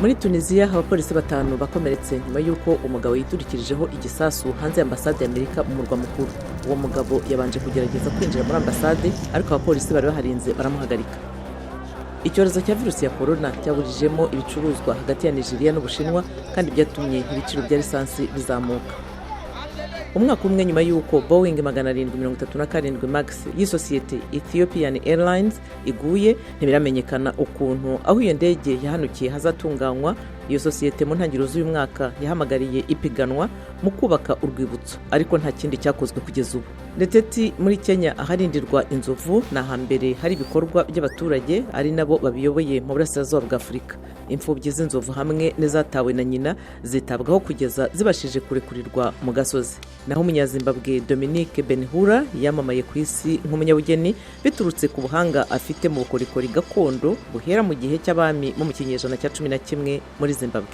Muri Tunisia abapolisi batanu bakomeretse nyuma y'uko umugabo yiturikirijeho igisasu hanze y'ambasade y'Amerika mu murwa mukuru. Uwo mugabo yabanje kugerageza kwinjira muri ambasade ariko abapolisi bari baharinze baramuhagarika. Icyorezo cya virusi ya corona cyaburijemo ibicuruzwa hagati ya Nigeria n'Ubushinwa kandi byatumye ibiciro bya lisansi bizamuka. Umwaka umwe nyuma y'uko Boeing 737 Max y'isosiyete Ethiopian Airlines iguye, ntibiramenyekana ukuntu aho iyo ndege yahanukiye hazatunganywa. Iyo sosiyete mu ntangiriro z'uyu mwaka yahamagariye ipiganwa mu kubaka urwibutso ariko nta kindi cyakozwe kugeza ubu. Ndetse muri Kenya aharindirwa inzovu na hambere hari ibikorwa by'abaturage ari nabo babiyoboye mu burasirazuba bwa Afurika. Imfubyi z'inzovu hamwe n'izatawe na nyina zitabwaho kugeza zibashije kurekurirwa mu gasozi. Naho umunyazimbabwe Dominique Benhura yamamaye ku isi nk'umunyabugeni biturutse ku buhanga afite mu bukorikori gakondo buhera mu gihe cy'abami mu kinyejana cya 11 muri Zimbabwe.